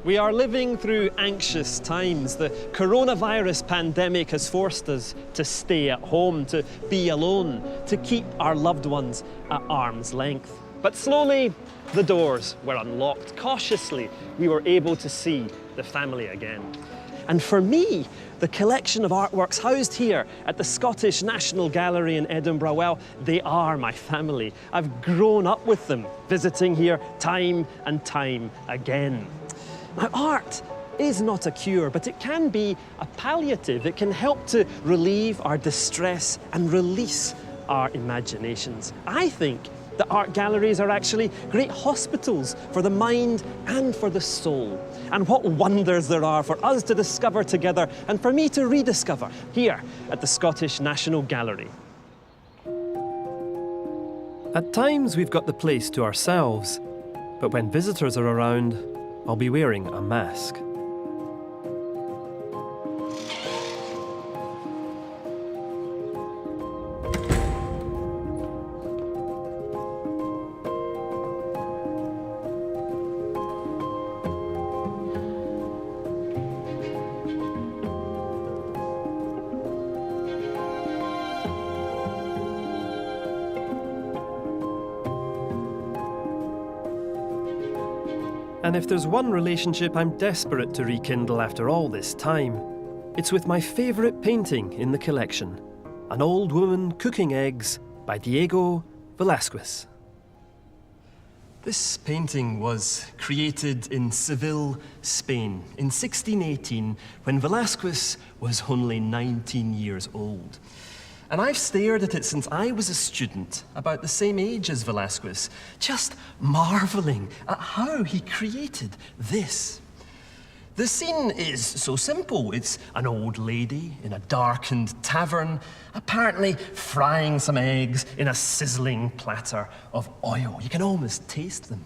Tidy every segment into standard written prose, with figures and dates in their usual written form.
We are living through anxious times. The coronavirus pandemic has forced us to stay at home, to be alone, to keep our loved ones at arm's length. But slowly, the doors were unlocked. Cautiously, we were able to see the family again. And for me, the collection of artworks housed here at the Scottish National Gallery in Edinburgh, well, they are my family. I've grown up with them, visiting here time and time again. Now, art is not a cure, but it can be a palliative. It can help to relieve our distress and release our imaginations. I think that art galleries are actually great hospitals for the mind and for the soul. And what wonders there are for us to discover together and for me to rediscover here at the Scottish National Gallery. At times we've got the place to ourselves, but when visitors are around, I'll be wearing a mask. And if there's one relationship I'm desperate to rekindle after all this time, it's with my favourite painting in the collection, An Old Woman Cooking Eggs by Diego Velázquez. This painting was created in Seville, Spain, in 1618, when Velázquez was only 19 years old. And I've stared at it since I was a student, about the same age as Velázquez, just marvelling at how he created this. The scene is so simple. It's an old lady in a darkened tavern, apparently frying some eggs in a sizzling platter of oil. You can almost taste them.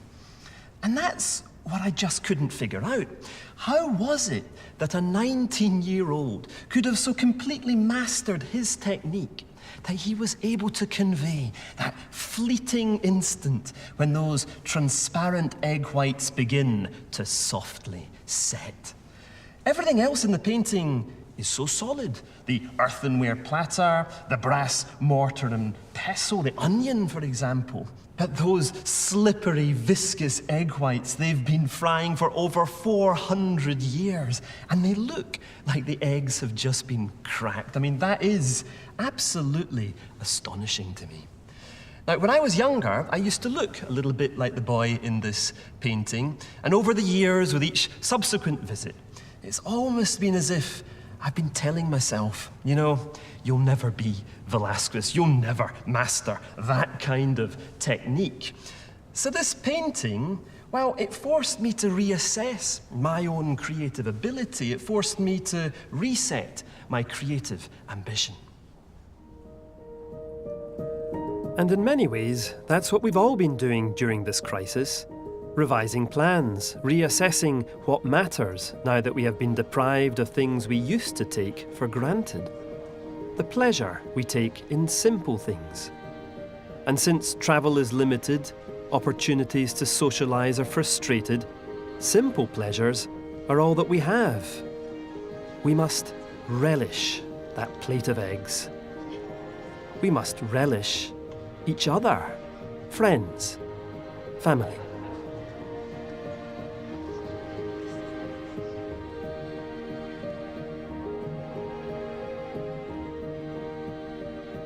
And that's what I just couldn't figure out. How was it that a 19-year-old could have so completely mastered his technique that he was able to convey that fleeting instant when those transparent egg whites begin to softly set? Everything else in the painting is so solid. The earthenware platter, the brass mortar and pestle, the onion, for example. But those slippery, viscous egg whites, they've been frying for over 400 years, and they look like the eggs have just been cracked. I mean, that is absolutely astonishing to me. Now, when I was younger, I used to look a little bit like the boy in this painting, and over the years, with each subsequent visit, it's almost been as if I've been telling myself, you know, you'll never be Velázquez. You'll never master that kind of technique. So this painting, well, it forced me to reassess my own creative ability. It forced me to reset my creative ambition. And in many ways, that's what we've all been doing during this crisis. Revising plans, reassessing what matters now that we have been deprived of things we used to take for granted. The pleasure we take in simple things. And since travel is limited, opportunities to socialise are frustrated, simple pleasures are all that we have. We must relish that plate of eggs. We must relish each other, friends, family.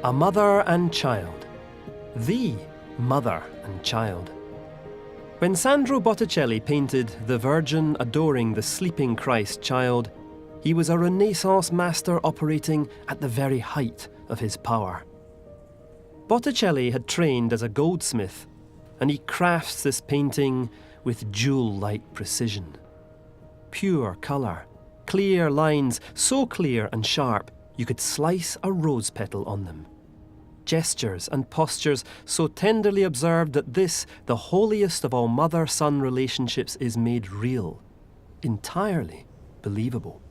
A mother and child. The mother and child. When Sandro Botticelli painted the Virgin adoring the sleeping Christ child, he was a Renaissance master operating at the very height of his power. Botticelli had trained as a goldsmith, and he crafts this painting with jewel-like precision. Pure colour, clear lines, so clear and sharp you could slice a rose petal on them. Gestures and postures so tenderly observed that this, the holiest of all mother-son relationships, is made real, entirely believable.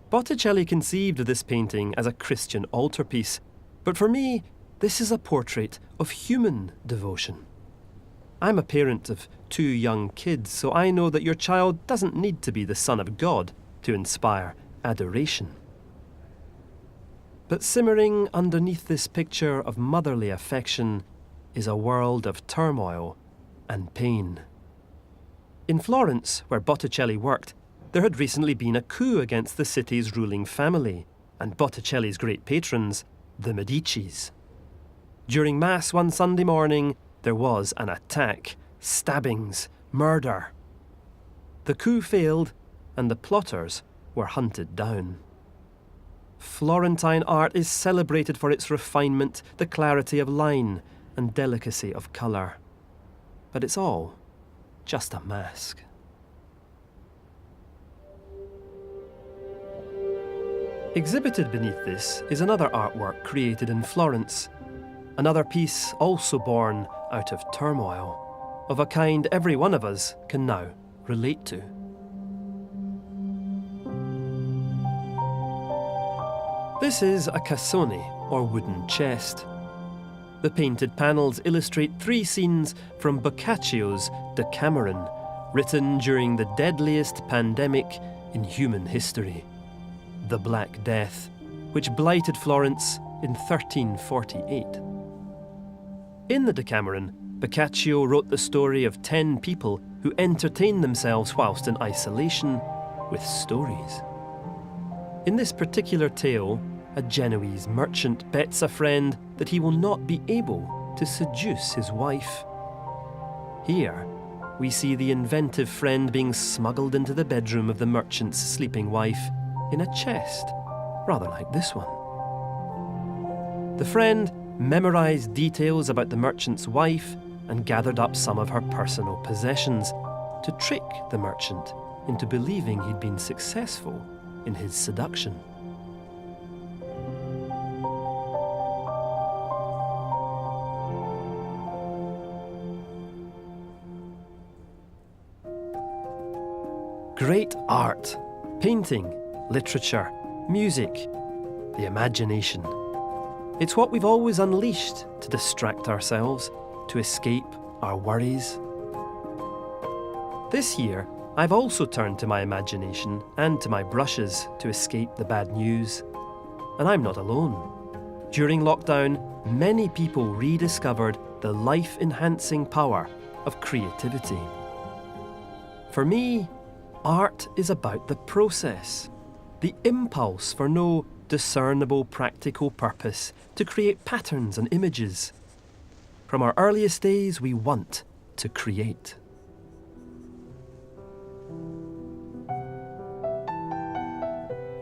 Botticelli conceived of this painting as a Christian altarpiece, but for me, this is a portrait of human devotion. I'm a parent of 2 young kids, so I know that your child doesn't need to be the Son of God to inspire adoration. But simmering underneath this picture of motherly affection is a world of turmoil and pain. In Florence, where Botticelli worked, there had recently been a coup against the city's ruling family and Botticelli's great patrons, the Medicis. During Mass one Sunday morning, there was an attack, stabbings, murder. The coup failed, and the plotters were hunted down. Florentine art is celebrated for its refinement, the clarity of line, and delicacy of colour. But it's all just a mask. Exhibited beneath this is another artwork created in Florence, another piece also born out of turmoil, of a kind every one of us can now relate to. This is a cassone, or wooden chest. The painted panels illustrate 3 scenes from Boccaccio's Decameron, written during the deadliest pandemic in human history, the Black Death, which blighted Florence in 1348. In the Decameron, Boccaccio wrote the story of 10 people who entertained themselves whilst in isolation with stories. In this particular tale, a Genoese merchant bets a friend that he will not be able to seduce his wife. Here, we see the inventive friend being smuggled into the bedroom of the merchant's sleeping wife in a chest, rather like this one. The friend memorised details about the merchant's wife and gathered up some of her personal possessions to trick the merchant into believing he'd been successful in his seduction. Great art, painting, literature, music, the imagination. It's what we've always unleashed to distract ourselves, to escape our worries. This year, I've also turned to my imagination and to my brushes to escape the bad news. And I'm not alone. During lockdown, many people rediscovered the life-enhancing power of creativity. For me, art is about the process, the impulse for no discernible practical purpose to create patterns and images. From our earliest days, we want to create.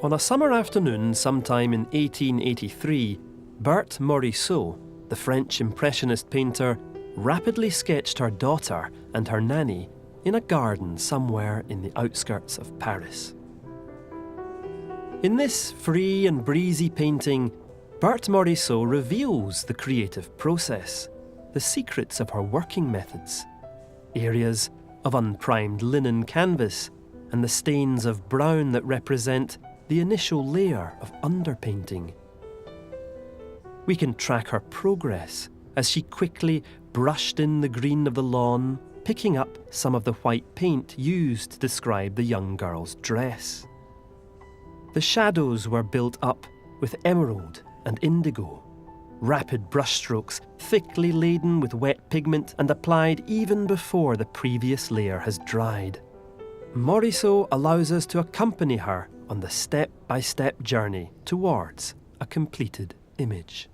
On a summer afternoon sometime in 1883, Berthe Morisot, the French Impressionist painter, rapidly sketched her daughter and her nanny in a garden somewhere in the outskirts of Paris. In this free and breezy painting, Berthe Morisot reveals the creative process, the secrets of her working methods, areas of unprimed linen canvas, and the stains of brown that represent the initial layer of underpainting. We can track her progress as she quickly brushed in the green of the lawn, picking up some of the white paint used to describe the young girl's dress. The shadows were built up with emerald and indigo, rapid brushstrokes thickly laden with wet pigment and applied even before the previous layer has dried. Morisot allows us to accompany her on the step-by-step journey towards a completed image.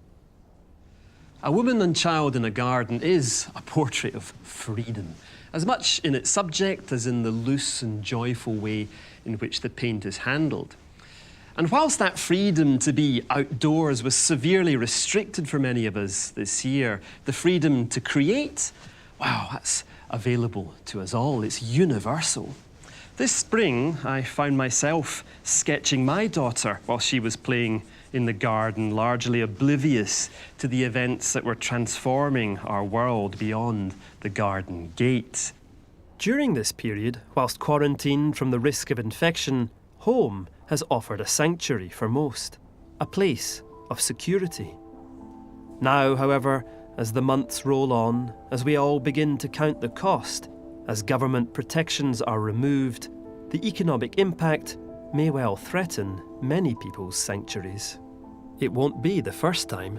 A Woman and Child in a Garden is a portrait of freedom, as much in its subject as in the loose and joyful way in which the paint is handled. And whilst that freedom to be outdoors was severely restricted for many of us this year, the freedom to create, wow, that's available to us all. It's universal. This spring, I found myself sketching my daughter while she was playing in the garden, largely oblivious to the events that were transforming our world beyond the garden gate. During this period, whilst quarantined from the risk of infection, home has offered a sanctuary for most, a place of security. Now, however, as the months roll on, as we all begin to count the cost, as government protections are removed, the economic impact may well threaten many people's sanctuaries. It won't be the first time.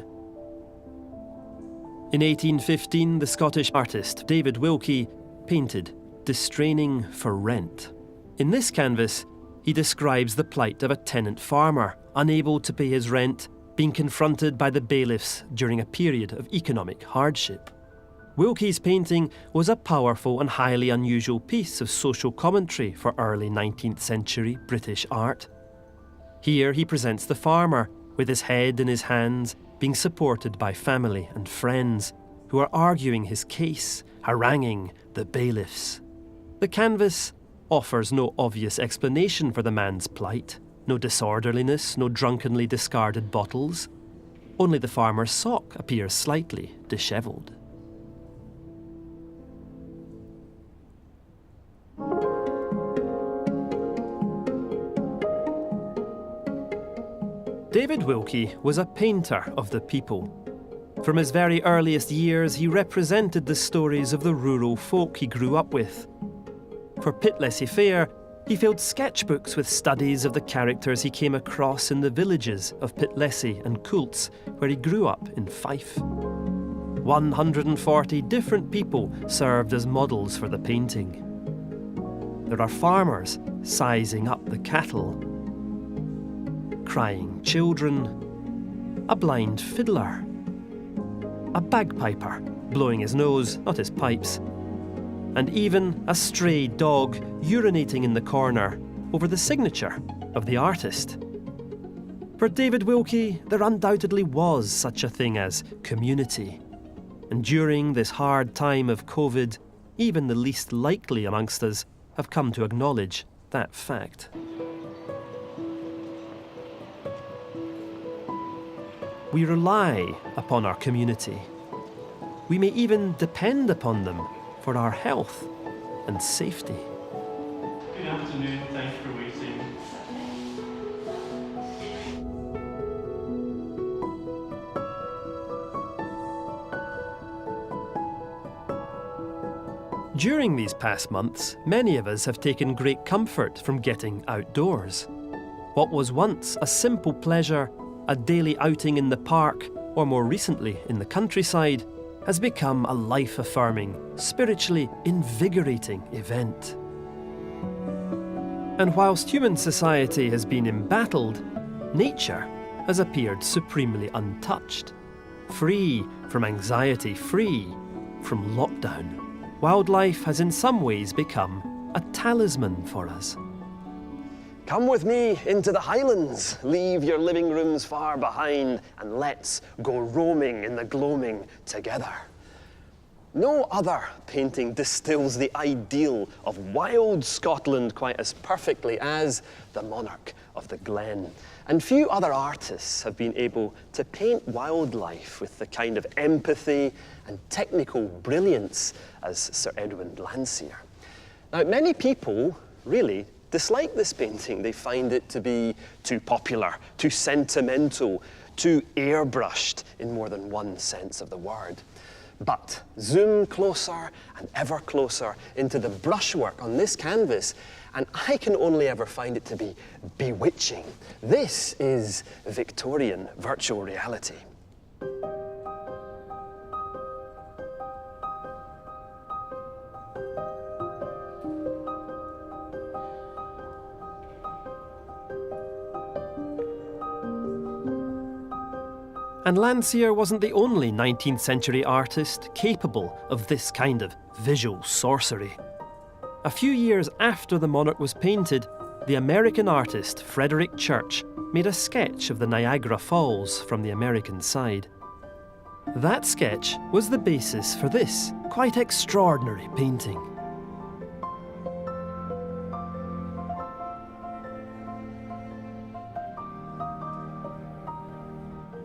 In 1815, the Scottish artist David Wilkie painted Distraining for Rent. In this canvas, he describes the plight of a tenant farmer, unable to pay his rent, being confronted by the bailiffs during a period of economic hardship. Wilkie's painting was a powerful and highly unusual piece of social commentary for early 19th century British art. Here he presents the farmer, with his head in his hands, being supported by family and friends, who are arguing his case, haranguing the bailiffs. The canvas offers no obvious explanation for the man's plight. No disorderliness, no drunkenly discarded bottles. Only the farmer's sock appears slightly dishevelled. David Wilkie was a painter of the people. From his very earliest years, he represented the stories of the rural folk he grew up with. For Pit Laissez-Faire, he filled sketchbooks with studies of the characters he came across in the villages of Pittlessie and Coults, where he grew up in Fife. 140 different people served as models for the painting. There are farmers sizing up the cattle, crying children, a blind fiddler, a bagpiper blowing his nose, not his pipes, and even a stray dog urinating in the corner over the signature of the artist. For David Wilkie, there undoubtedly was such a thing as community. And during this hard time of COVID, even the least likely amongst us have come to acknowledge that fact. We rely upon our community. We may even depend upon them for our health and safety. Good afternoon, thanks for waiting. During these past months, many of us have taken great comfort from getting outdoors. What was once a simple pleasure, a daily outing in the park, or more recently in the countryside, has become a life-affirming, spiritually invigorating event. And whilst human society has been embattled, nature has appeared supremely untouched, free from anxiety, free from lockdown. Wildlife has in some ways become a talisman for us. Come with me into the Highlands, leave your living rooms far behind, and let's go roaming in the gloaming together. No other painting distills the ideal of wild Scotland quite as perfectly as the Monarch of the Glen. And few other artists have been able to paint wildlife with the kind of empathy and technical brilliance as Sir Edwin Landseer. Now, many people really dislike this painting. They find it to be too popular, too sentimental, too airbrushed in more than one sense of the word. But zoom closer and ever closer into the brushwork on this canvas, and I can only ever find it to be bewitching. This is Victorian virtual reality. And Landseer wasn't the only 19th century artist capable of this kind of visual sorcery. A few years after the Monarch was painted, the American artist Frederick Church made a sketch of the Niagara Falls from the American side. That sketch was the basis for this quite extraordinary painting.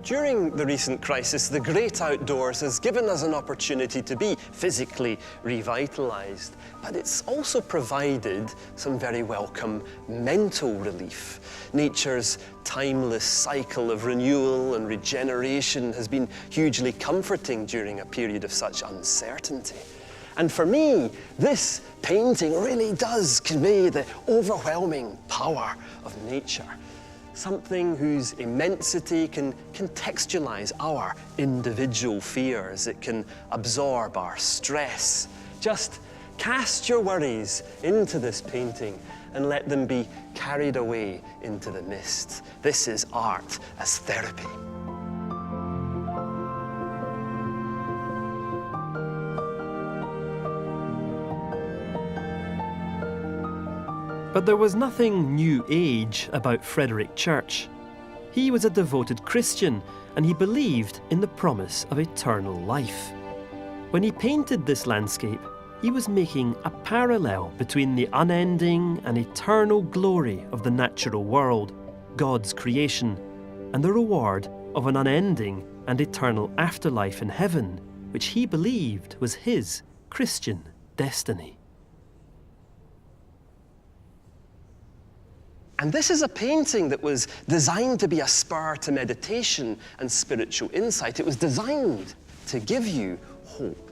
During the recent crisis, the great outdoors has given us an opportunity to be physically revitalised, but it's also provided some very welcome mental relief. Nature's timeless cycle of renewal and regeneration has been hugely comforting during a period of such uncertainty. And for me, this painting really does convey the overwhelming power of nature. Something whose immensity can contextualize our individual fears. It can absorb our stress. Just cast your worries into this painting and let them be carried away into the mist. This is art as therapy. But there was nothing New Age about Frederick Church. He was a devoted Christian, and he believed in the promise of eternal life. When he painted this landscape, he was making a parallel between the unending and eternal glory of the natural world, God's creation, and the reward of an unending and eternal afterlife in heaven, which he believed was his Christian destiny. And this is a painting that was designed to be a spur to meditation and spiritual insight. It was designed to give you hope.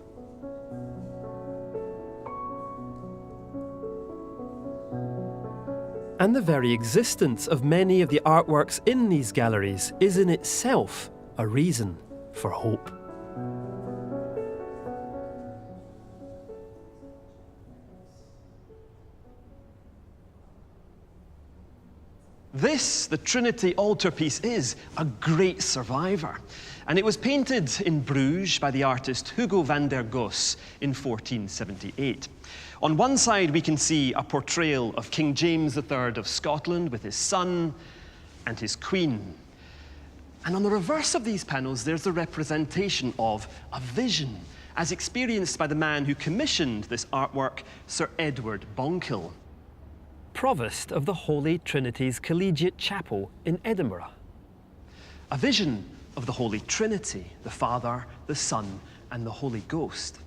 And the very existence of many of the artworks in these galleries is in itself a reason for hope. This, the Trinity altarpiece, is a great survivor. And it was painted in Bruges by the artist Hugo van der Goes in 1478. On one side, we can see a portrayal of King James III of Scotland with his son and his queen. And on the reverse of these panels, there's a representation of a vision, as experienced by the man who commissioned this artwork, Sir Edward Bonkill, Provost of the Holy Trinity's Collegiate Chapel in Edinburgh. A vision of the Holy Trinity, the Father, the Son, and the Holy Ghost.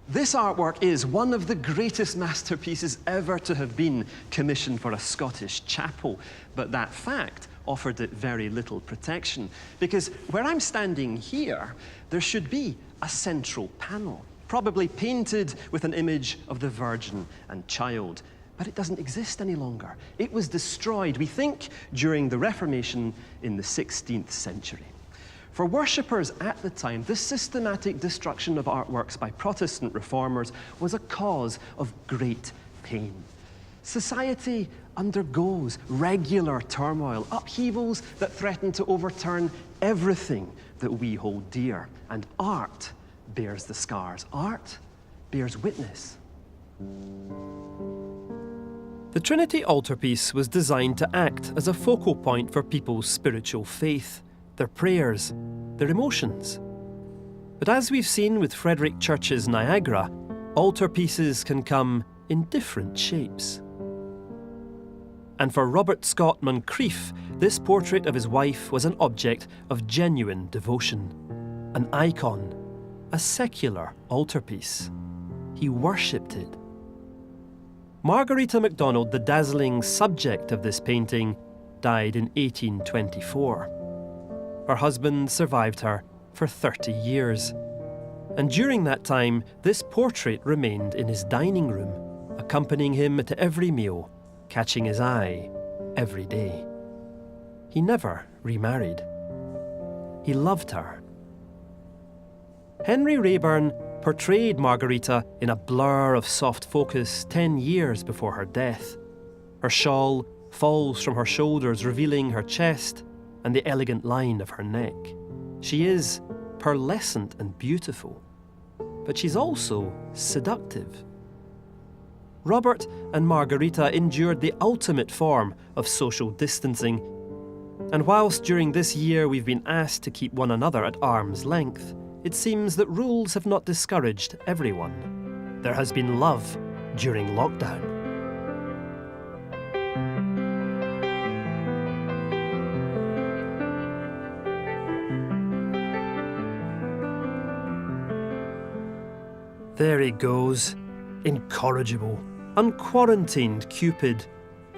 This artwork is one of the greatest masterpieces ever to have been commissioned for a Scottish chapel, but that fact offered it very little protection, because where I'm standing here, there should be a central panel, probably painted with an image of the Virgin and Child. But it doesn't exist any longer. It was destroyed, we think, during the Reformation in the 16th century. For worshippers at the time, this systematic destruction of artworks by Protestant reformers was a cause of great pain. Society undergoes regular turmoil, upheavals that threaten to overturn everything that we hold dear. And art bears the scars. Art bears witness. The Trinity altarpiece was designed to act as a focal point for people's spiritual faith, their prayers, their emotions. But as we've seen with Frederick Church's Niagara, altarpieces can come in different shapes. And for Robert Scott Moncrieff, this portrait of his wife was an object of genuine devotion, an icon, a secular altarpiece. He worshipped it. Margarita MacDonald, the dazzling subject of this painting, died in 1824. Her husband survived her for 30 years. And during that time, this portrait remained in his dining room, accompanying him to every meal, catching his eye every day. He never remarried. He loved her. Henry Raeburn portrayed Margarita in a blur of soft focus 10 years before her death. Her shawl falls from her shoulders, revealing her chest and the elegant line of her neck. She is pearlescent and beautiful, but she's also seductive. Robert and Margarita endured the ultimate form of social distancing, and whilst during this year we've been asked to keep one another at arm's length, it seems that rules have not discouraged everyone. There has been love during lockdown. There he goes, incorrigible, unquarantined Cupid,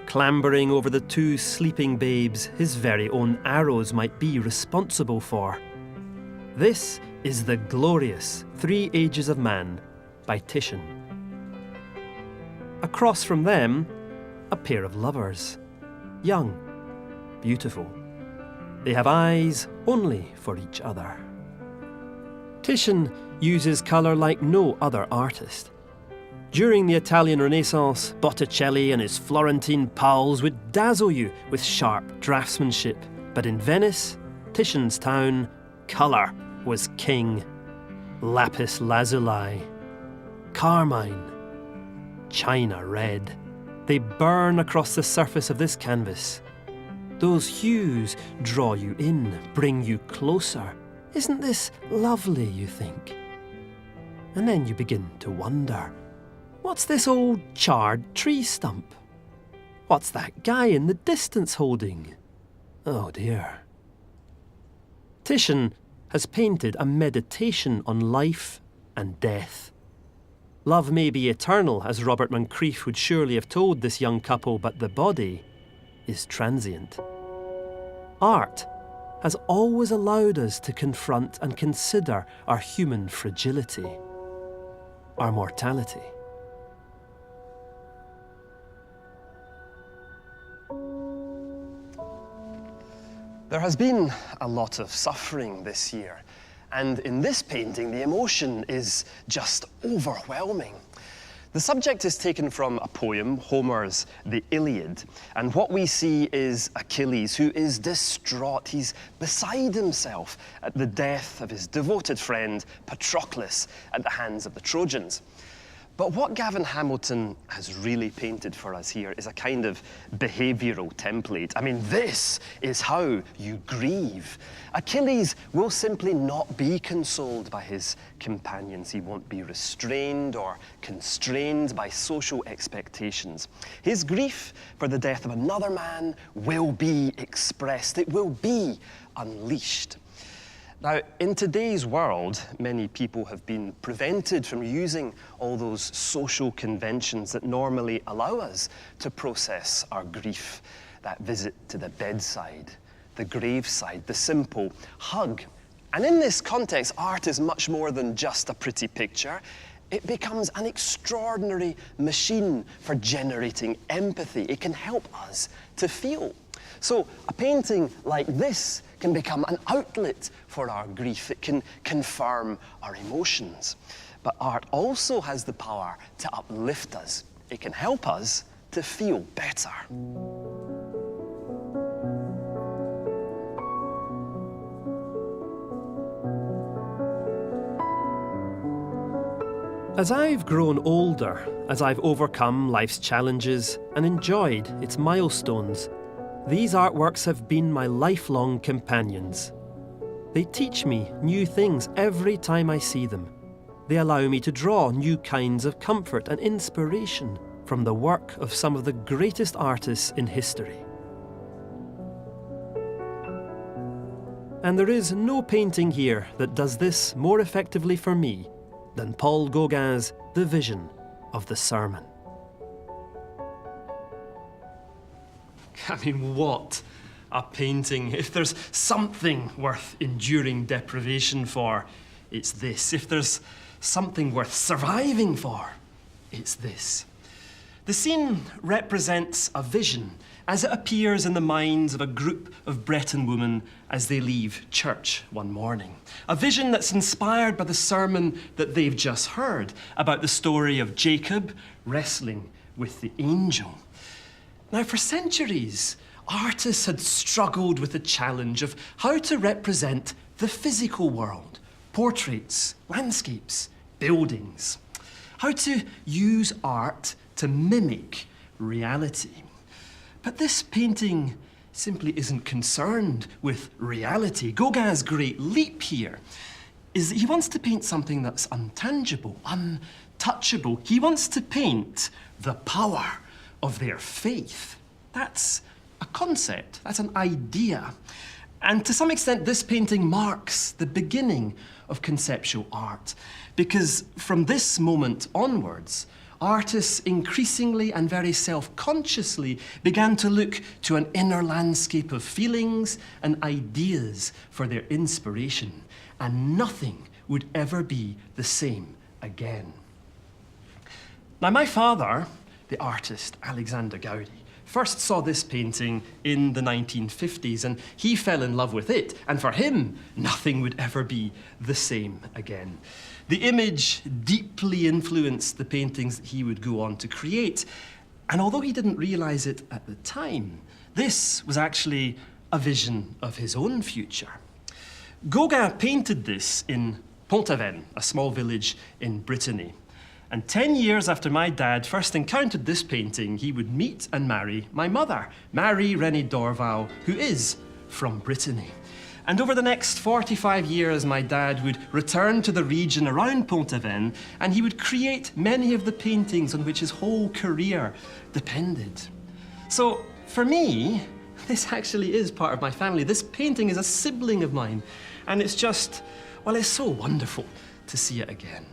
clambering over the two sleeping babes his very own arrows might be responsible for. This is The Glorious 3 Ages of Man by Titian. Across from them, a pair of lovers, young, beautiful. They have eyes only for each other. Titian uses colour like no other artist. During the Italian Renaissance, Botticelli and his Florentine pals would dazzle you with sharp draftsmanship. But in Venice, Titian's town, colour was king. Lapis lazuli, carmine, china red. They burn across the surface of this canvas. Those hues draw you in, bring you closer. Isn't this lovely, you think? And then you begin to wonder, what's this old charred tree stump? What's that guy in the distance holding? Oh dear. Titian has painted a meditation on life and death. Love may be eternal, as Robert Moncrief would surely have told this young couple, but the body is transient. Art has always allowed us to confront and consider our human fragility, our mortality. There has been a lot of suffering this year, and in this painting, the emotion is just overwhelming. The subject is taken from a poem, Homer's The Iliad, and what we see is Achilles, who is distraught. He's beside himself at the death of his devoted friend Patroclus at the hands of the Trojans. But what Gavin Hamilton has really painted for us here is a kind of behavioural template. I mean, this is how you grieve. Achilles will simply not be consoled by his companions. He won't be restrained or constrained by social expectations. His grief for the death of another man will be expressed. It will be unleashed. Now, in today's world, many people have been prevented from using all those social conventions that normally allow us to process our grief. That visit to the bedside, the graveside, the simple hug. And in this context, art is much more than just a pretty picture. It becomes an extraordinary machine for generating empathy. It can help us to feel. So a painting like this can become an outlet for our grief. It can confirm our emotions. But art also has the power to uplift us. It can help us to feel better. As I've grown older, as I've overcome life's challenges and enjoyed its milestones, these artworks have been my lifelong companions. They teach me new things every time I see them. They allow me to draw new kinds of comfort and inspiration from the work of some of the greatest artists in history. And there is no painting here that does this more effectively for me than Paul Gauguin's The Vision of the Sermon. I mean, what a painting. If there's something worth enduring deprivation for, it's this. If there's something worth surviving for, it's this. The scene represents a vision as it appears in the minds of a group of Breton women as they leave church one morning. A vision that's inspired by the sermon that they've just heard about the story of Jacob wrestling with the angel. Now, for centuries, artists had struggled with the challenge of how to represent the physical world, portraits, landscapes, buildings, how to use art to mimic reality. But this painting simply isn't concerned with reality. Gauguin's great leap here is that he wants to paint something that's untangible, untouchable. He wants to paint the power of their faith. That's a concept, that's an idea. And to some extent, this painting marks the beginning of conceptual art, because from this moment onwards, artists increasingly and very self-consciously began to look to an inner landscape of feelings and ideas for their inspiration, and nothing would ever be the same again. Now, my father, the artist Alexander Goudie, first saw this painting in the 1950s, and he fell in love with it, and for him, nothing would ever be the same again. The image deeply influenced the paintings that he would go on to create, and although he didn't realize it at the time, this was actually a vision of his own future. Gauguin painted this in Pont-Aven, a small village in Brittany. And 10 years after my dad first encountered this painting, he would meet and marry my mother, Marie Renée Dorval, who is from Brittany. And over the next 45 years, my dad would return to the region around Pont-Aven, and he would create many of the paintings on which his whole career depended. So for me, this actually is part of my family. This painting is a sibling of mine, and it's just, well, it's so wonderful to see it again.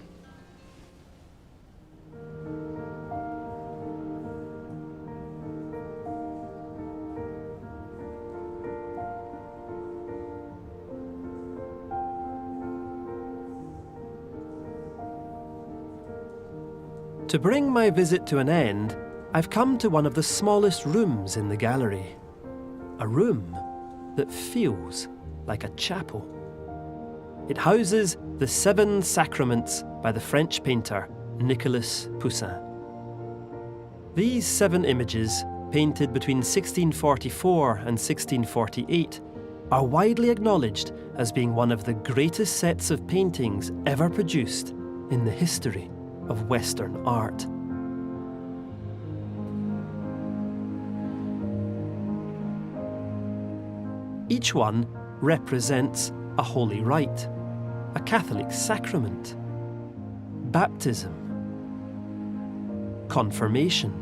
To bring my visit to an end, I've come to one of the smallest rooms in the gallery. A room that feels like a chapel. It houses the 7 Sacraments by the French painter Nicolas Poussin. These 7 images, painted between 1644 and 1648, are widely acknowledged as being one of the greatest sets of paintings ever produced in the history of Western art. Each one represents a holy rite, a Catholic sacrament, baptism, confirmation,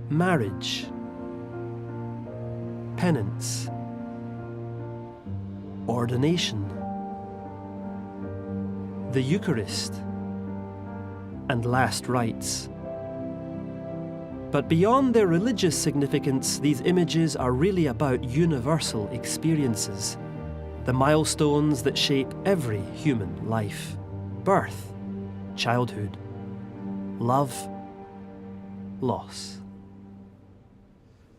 marriage, penance, ordination, the Eucharist, and last rites. But beyond their religious significance, these images are really about universal experiences, the milestones that shape every human life: birth, childhood, love, loss.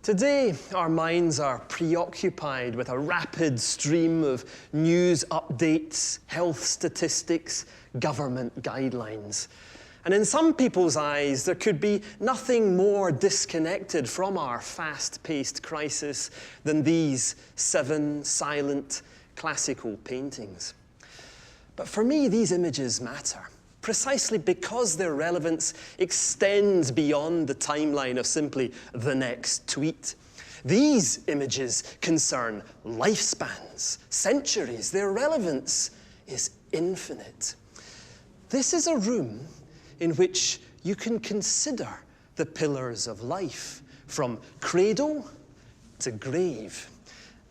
Today, our minds are preoccupied with a rapid stream of news updates, health statistics, government guidelines. And in some people's eyes, there could be nothing more disconnected from our fast-paced crisis than these 7 silent, classical paintings. But for me, these images matter, precisely because their relevance extends beyond the timeline of simply the next tweet. These images concern lifespans, centuries. Their relevance is infinite. This is a room in which you can consider the pillars of life, from cradle to grave.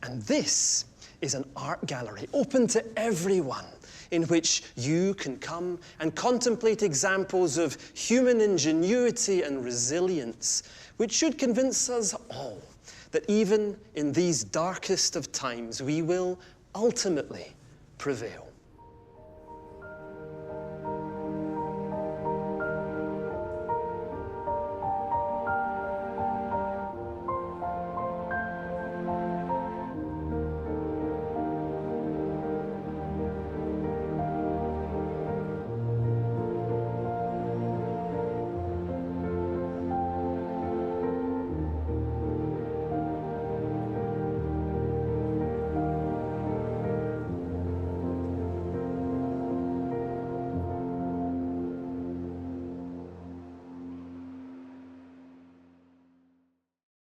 And this is an art gallery open to everyone, in which you can come and contemplate examples of human ingenuity and resilience, which should convince us all that even in these darkest of times, we will ultimately prevail.